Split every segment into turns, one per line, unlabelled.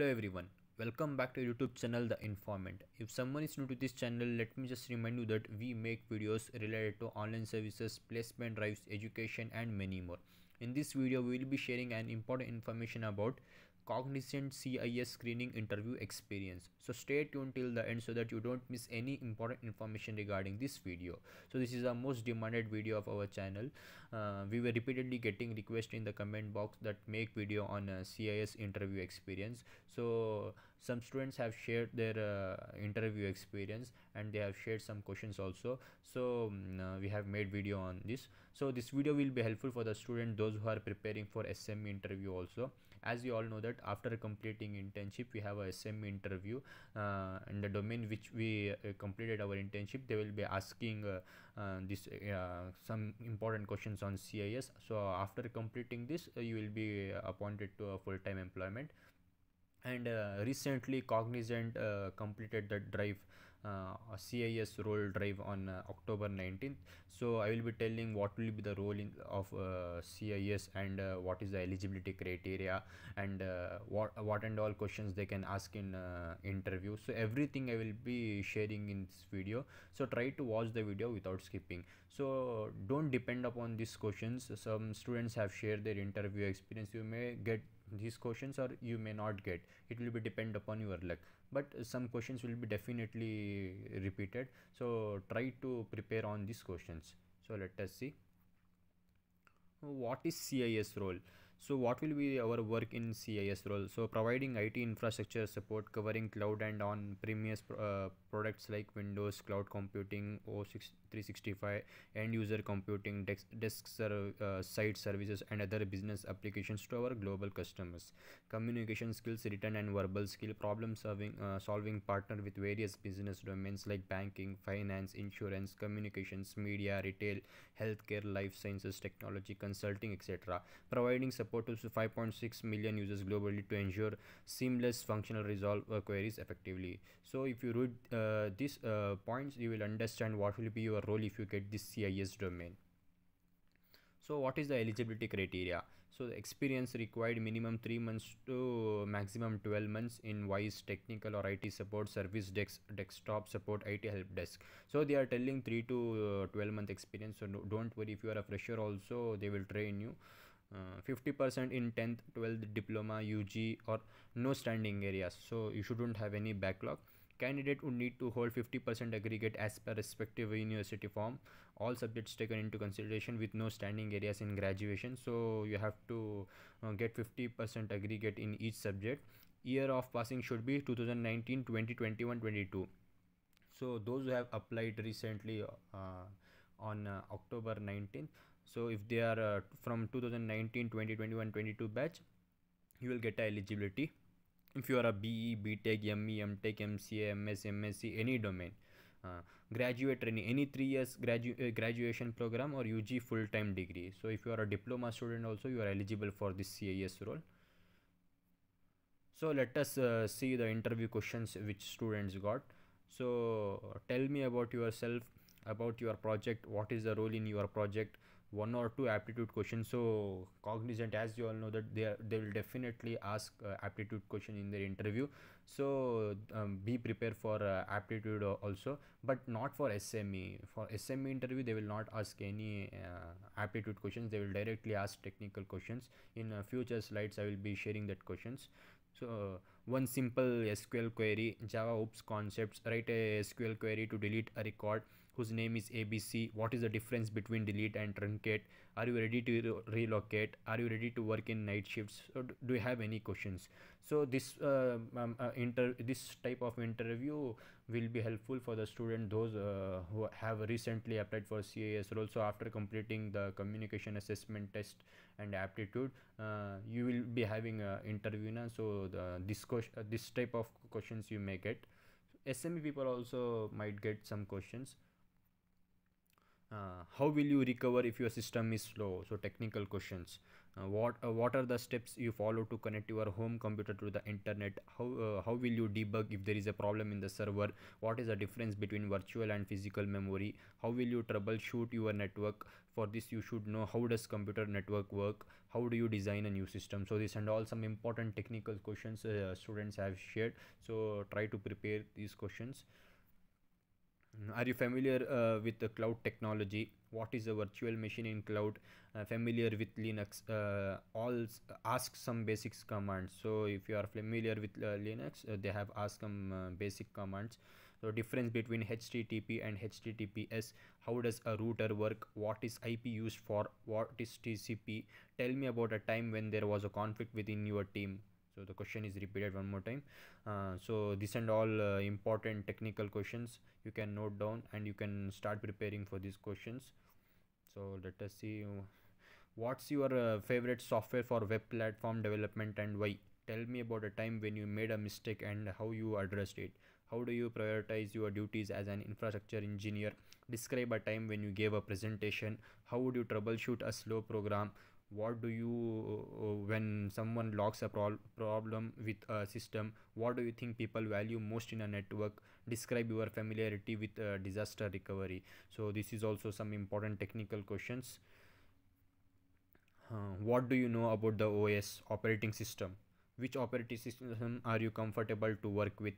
Hello everyone, welcome back to YouTube channel The Informant. If someone is new to this channel, let me just remind you that we make videos related to online services, placement drives, education and many more. In this video, we will be sharing an important information about Cognizant CIS screening interview experience. So stay tuned till the end so that you don't miss any important information regarding this video. So this is the most demanded video of our channel. We were repeatedly getting requests in the comment box that make video on CIS interview experience. So some students have shared their interview experience and they have shared some questions also. So we have made video on this. So this video will be helpful for the student, those who are preparing for SME interview also. As you all know that after completing internship we have a SME interview, in the domain which we completed our internship. They will be asking some important questions on CIS. So after completing this, you will be appointed to a full-time employment. And recently Cognizant completed the drive, CIS role drive on October 19th. So I will be telling what will be the role of CIS and what is the eligibility criteria and what and all questions they can ask in interview. So everything I will be sharing in this video, so try to watch the video without skipping. So don't depend upon these questions. Some students have shared their interview experience. You may get these questions or you may not get. It will be depend upon your luck, but some questions will be definitely repeated, so try to prepare on these questions. So let us see what is CIS role. So what will be our work in CIS role? So providing IT infrastructure support covering cloud and on-premise products like Windows, cloud computing, OS 365, end user computing, site services and other business applications to our global customers. Communication skills, written and verbal skill, problem solving partner with various business domains like banking, finance, insurance, communications, media, retail, healthcare, life sciences, technology, consulting, etc. Providing support to 5.6 million users globally to ensure seamless functional resolve queries effectively. So if you read these points, you will understand what will be your role if you get this CIS domain. So what is the eligibility criteria? So the experience required minimum 3 months to maximum 12 months in voice, technical or IT support, service desk, desktop support, IT help desk. So they are telling 3 to 12-month experience. So don't worry, if you are a fresher also, they will train you. 50% in 10th 12th diploma, UG or no standing areas, so you shouldn't have any backlog. Candidate would need to hold 50% aggregate as per respective university form, all subjects taken into consideration with no standing areas in graduation. So you have to get 50% aggregate in each subject. Year of passing should be 2019, 20, 21, 22. So those who have applied recently on October 19th, so if they are from 2019, 20, 21, 22 batch, you will get eligibility. If you are a BE, BTech, ME, MTech, MCA, MS, MSc, any domain, graduate training, any 3 years graduation program or UG full-time degree. So if you are a diploma student also, you are eligible for this CIS role. So let us see the interview questions which students got. So tell me about yourself, about your project, what is the role in your project, 1 or 2 aptitude questions. So Cognizant, as you all know, that they will definitely ask aptitude question in their interview. So be prepared for aptitude also, but not for SME. For SME interview they will not ask any aptitude questions. They will directly ask technical questions. In future slides I will be sharing that questions. So one simple SQL query, Java OOPS concepts. Write a SQL query to delete a record whose name is ABC. What is the difference between delete and truncate? Are you ready to relocate? Are you ready to work in night shifts? So do you have any questions? So this this type of interview will be helpful for the student, those who have recently applied for CIS role. So after completing the communication assessment test and aptitude, you will be having an interview now. So this type of questions you may get. SME people also might get some questions. How will you recover if your system is slow? So technical questions. What are the steps you follow to connect your home computer to the internet? How will you debug if there is a problem in the server? What is the difference between virtual and physical memory? How will you troubleshoot your network? For this you should know how does computer network work, how do you design a new system. So this and all some important technical questions students have shared, so try to prepare these questions. Are you familiar with the cloud technology? What is a virtual machine in cloud? Familiar with Linux? Ask some basics commands. So if you are familiar with Linux, they have asked some basic commands. So difference between HTTP and HTTPS. How does a router work? What is IP used for? What is TCP? Tell me about a time when there was a conflict within your team. So the question is repeated one more time. So this and all important technical questions you can note down and you can start preparing for these questions. So let us see, what's your favorite software for web platform development and why? Tell me about a time when you made a mistake and how you addressed it. How do you prioritize your duties as an infrastructure engineer? Describe a time when you gave a presentation. How would you troubleshoot a slow program? What do you when someone logs a problem with a system? What do you think people value most in a network? Describe your familiarity with disaster recovery. So this is also some important technical questions. What do you know about the OS, operating system? Which operating system are you comfortable to work with?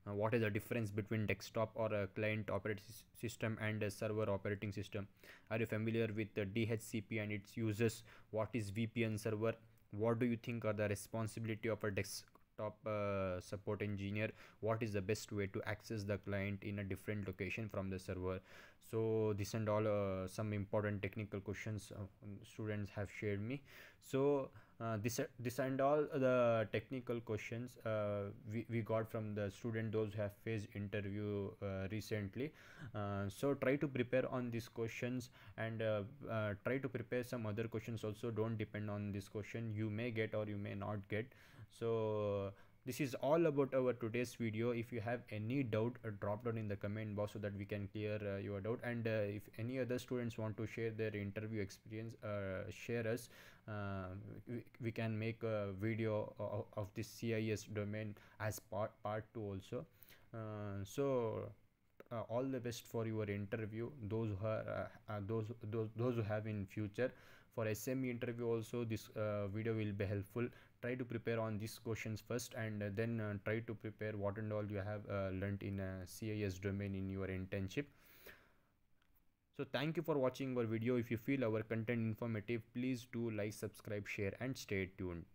What is the difference between desktop or a client operating system and a server operating system? Are you familiar with the DHCP and its uses? What is VPN server? What do you think are the responsibility of a desktop support engineer? What is the best way to access the client in a different location from the server? So this and all some important technical questions students have shared me. So this and all the technical questions we got from the student those who have faced interview recently. So try to prepare on these questions and try to prepare some other questions also. Don't depend on this question, you may get or you may not get. So this is all about our today's video. If you have any doubt, drop down in the comment box so that we can clear your doubt. And if any other students want to share their interview experience, share us. We can make a video of this CIS domain as part 2 also. All the best for your interview, those who are those who have in future. For SME interview also this video will be helpful. Try to prepare on these questions first and then try to prepare what and all you have learnt in a CIS domain in your internship. So thank you for watching our video. If you feel our content informative, please do like, subscribe, share and stay tuned.